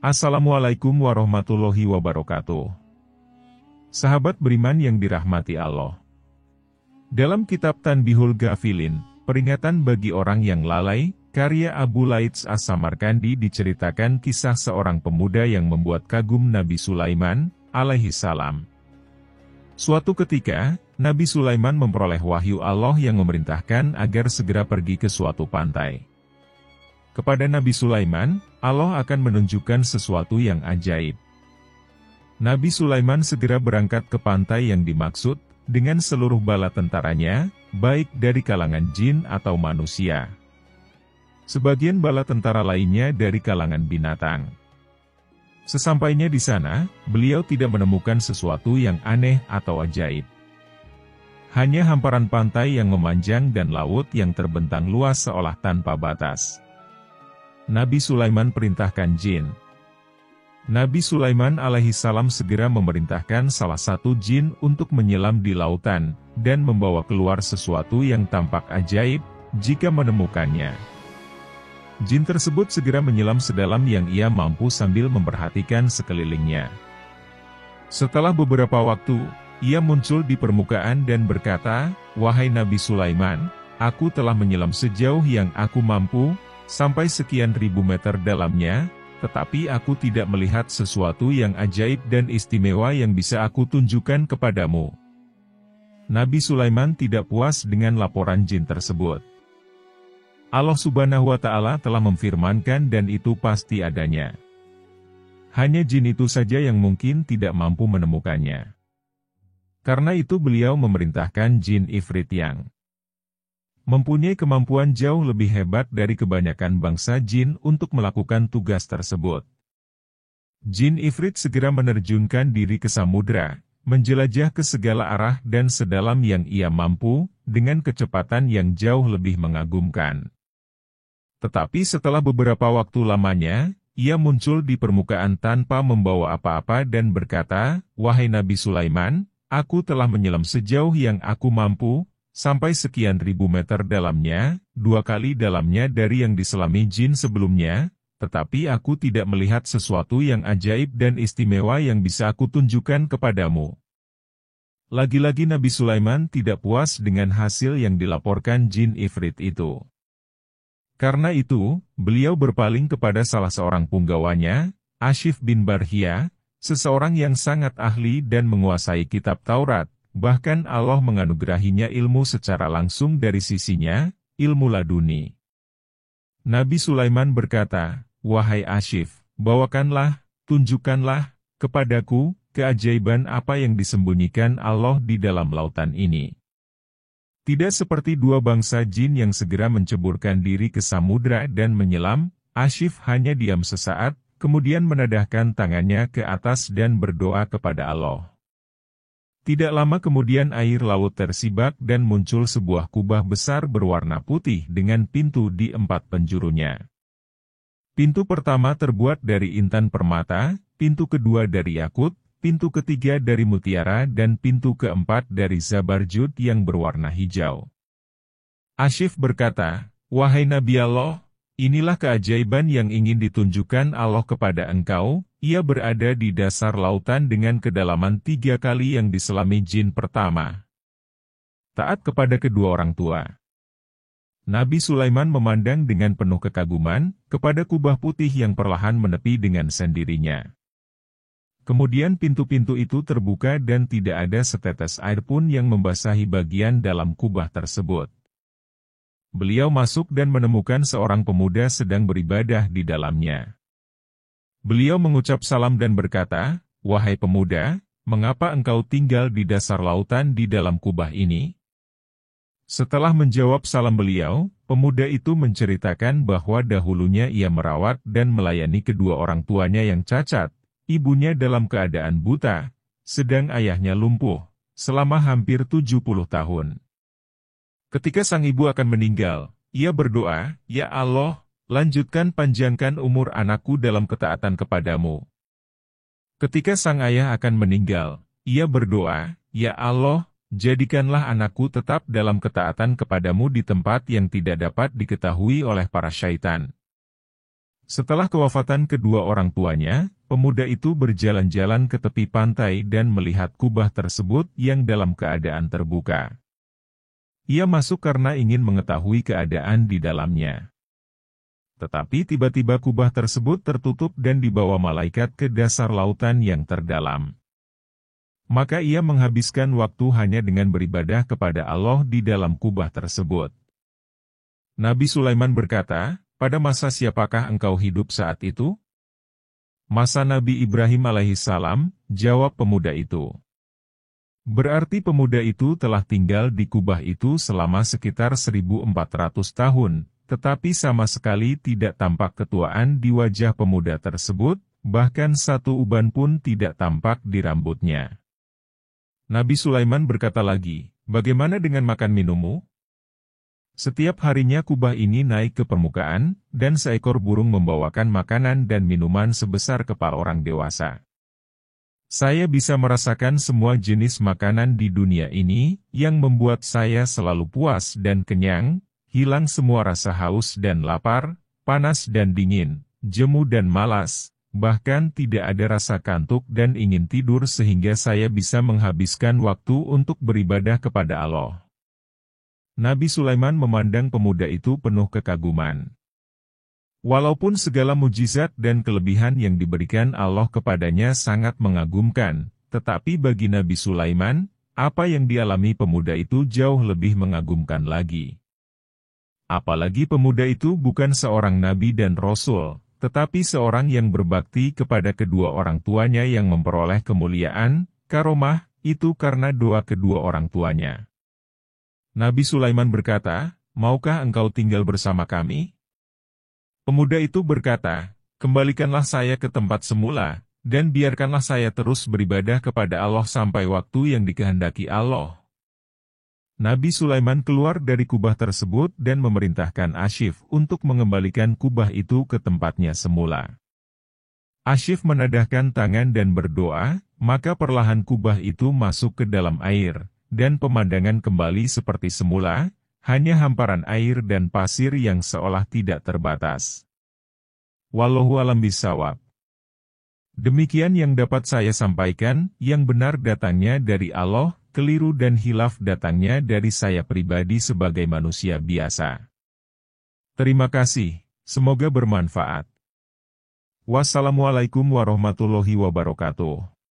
Assalamualaikum warahmatullahi wabarakatuh. Sahabat beriman yang dirahmati Allah. Dalam kitab Tanbihul Ghafilin, peringatan bagi orang yang lalai, karya Abu Laits As-Samarkandi diceritakan kisah seorang pemuda yang membuat kagum Nabi Sulaiman, alaihi salam. Suatu ketika, Nabi Sulaiman memperoleh wahyu Allah yang memerintahkan agar segera pergi ke suatu pantai. Kepada Nabi Sulaiman, Allah akan menunjukkan sesuatu yang ajaib. Nabi Sulaiman segera berangkat ke pantai yang dimaksud, dengan seluruh bala tentaranya, baik dari kalangan jin atau manusia. Sebagian bala tentara lainnya dari kalangan binatang. Sesampainya di sana, beliau tidak menemukan sesuatu yang aneh atau ajaib. Hanya hamparan pantai yang memanjang dan laut yang terbentang luas seolah tanpa batas. Nabi Sulaiman perintahkan jin. Nabi Sulaiman alaihi salam segera memerintahkan salah satu jin untuk menyelam di lautan, dan membawa keluar sesuatu yang tampak ajaib, jika menemukannya. Jin tersebut segera menyelam sedalam yang ia mampu sambil memperhatikan sekelilingnya. Setelah beberapa waktu, ia muncul di permukaan dan berkata, "Wahai Nabi Sulaiman, aku telah menyelam sejauh yang aku mampu, sampai sekian ribu meter dalamnya, tetapi aku tidak melihat sesuatu yang ajaib dan istimewa yang bisa aku tunjukkan kepadamu." Nabi Sulaiman tidak puas dengan laporan jin tersebut. Allah Subhanahu wa Ta'ala telah memfirmankan dan itu pasti adanya. Hanya jin itu saja yang mungkin tidak mampu menemukannya. Karena itu beliau memerintahkan jin Ifrit yang mempunyai kemampuan jauh lebih hebat dari kebanyakan bangsa jin untuk melakukan tugas tersebut. Jin Ifrit segera menerjunkan diri ke samudra, menjelajah ke segala arah dan sedalam yang ia mampu, dengan kecepatan yang jauh lebih mengagumkan. Tetapi setelah beberapa waktu lamanya, ia muncul di permukaan tanpa membawa apa-apa dan berkata, "Wahai Nabi Sulaiman, aku telah menyelam sejauh yang aku mampu, sampai sekian ribu meter dalamnya, 2 kali dalamnya dari yang diselami jin sebelumnya, tetapi aku tidak melihat sesuatu yang ajaib dan istimewa yang bisa aku tunjukkan kepadamu." Lagi-lagi Nabi Sulaiman tidak puas dengan hasil yang dilaporkan jin Ifrit itu. Karena itu, beliau berpaling kepada salah seorang punggawanya, Ashif bin Barhia, seseorang yang sangat ahli dan menguasai kitab Taurat. Bahkan Allah menganugerahinya ilmu secara langsung dari sisinya, ilmu laduni. Nabi Sulaiman berkata, "Wahai Ashif, bawakanlah, tunjukkanlah, kepadaku, keajaiban apa yang disembunyikan Allah di dalam lautan ini." Tidak seperti dua bangsa jin yang segera menceburkan diri ke samudra dan menyelam, Ashif hanya diam sesaat, kemudian menadahkan tangannya ke atas dan berdoa kepada Allah. Tidak lama kemudian air laut tersibak dan muncul sebuah kubah besar berwarna putih dengan pintu di 4 penjurunya. Pintu pertama terbuat dari intan permata, pintu kedua dari yakut, pintu ketiga dari mutiara dan pintu keempat dari zabarjud yang berwarna hijau. Ashif berkata, "Wahai Nabi Allah, inilah keajaiban yang ingin ditunjukkan Allah kepada engkau." Ia berada di dasar lautan dengan kedalaman 3 kali yang diselami jin pertama. Taat kepada kedua orang tua. Nabi Sulaiman memandang dengan penuh kekaguman, kepada kubah putih yang perlahan menepi dengan sendirinya. Kemudian pintu-pintu itu terbuka dan tidak ada setetes air pun yang membasahi bagian dalam kubah tersebut. Beliau masuk dan menemukan seorang pemuda sedang beribadah di dalamnya. Beliau mengucap salam dan berkata, "Wahai pemuda, mengapa engkau tinggal di dasar lautan di dalam kubah ini?" Setelah menjawab salam beliau, pemuda itu menceritakan bahwa dahulunya ia merawat dan melayani kedua orang tuanya yang cacat, ibunya dalam keadaan buta, sedang ayahnya lumpuh, selama hampir 70 tahun. Ketika sang ibu akan meninggal, ia berdoa, "Ya Allah, panjangkan umur anakku dalam ketaatan kepadamu." Ketika sang ayah akan meninggal, ia berdoa, "Ya Allah, jadikanlah anakku tetap dalam ketaatan kepadamu di tempat yang tidak dapat diketahui oleh para syaitan." Setelah kewafatan kedua orang tuanya, pemuda itu berjalan-jalan ke tepi pantai dan melihat kubah tersebut yang dalam keadaan terbuka. Ia masuk karena ingin mengetahui keadaan di dalamnya. Tetapi tiba-tiba kubah tersebut tertutup dan dibawa malaikat ke dasar lautan yang terdalam. Maka ia menghabiskan waktu hanya dengan beribadah kepada Allah di dalam kubah tersebut. Nabi Sulaiman berkata, "Pada masa siapakah engkau hidup saat itu?" "Masa Nabi Ibrahim alaihissalam," jawab pemuda itu. Berarti pemuda itu telah tinggal di kubah itu selama sekitar 1400 tahun, tetapi sama sekali tidak tampak ketuaan di wajah pemuda tersebut, bahkan satu uban pun tidak tampak di rambutnya. Nabi Sulaiman berkata lagi, "Bagaimana dengan makan minummu?" Setiap harinya kubah ini naik ke permukaan, dan seekor burung membawakan makanan dan minuman sebesar kepala orang dewasa. Saya bisa merasakan semua jenis makanan di dunia ini, yang membuat saya selalu puas dan kenyang, hilang semua rasa haus dan lapar, panas dan dingin, jemu dan malas, bahkan tidak ada rasa kantuk dan ingin tidur sehingga saya bisa menghabiskan waktu untuk beribadah kepada Allah. Nabi Sulaiman memandang pemuda itu penuh kekaguman. Walaupun segala mujizat dan kelebihan yang diberikan Allah kepadanya sangat mengagumkan, tetapi bagi Nabi Sulaiman, apa yang dialami pemuda itu jauh lebih mengagumkan lagi. Apalagi pemuda itu bukan seorang nabi dan rasul, tetapi seorang yang berbakti kepada kedua orang tuanya yang memperoleh kemuliaan, karomah, itu karena doa kedua orang tuanya. Nabi Sulaiman berkata, "Maukah engkau tinggal bersama kami?" Pemuda itu berkata, "Kembalikanlah saya ke tempat semula, dan biarkanlah saya terus beribadah kepada Allah sampai waktu yang dikehendaki Allah." Nabi Sulaiman keluar dari kubah tersebut dan memerintahkan Asyif untuk mengembalikan kubah itu ke tempatnya semula. Asyif menadahkan tangan dan berdoa, maka perlahan kubah itu masuk ke dalam air, dan pemandangan kembali seperti semula, hanya hamparan air dan pasir yang seolah tidak terbatas. Wallahu a'lam bishawab. Demikian yang dapat saya sampaikan, yang benar datangnya dari Allah, keliru dan hilaf datangnya dari saya pribadi sebagai manusia biasa. Terima kasih, semoga bermanfaat. Wassalamualaikum warahmatullahi wabarakatuh.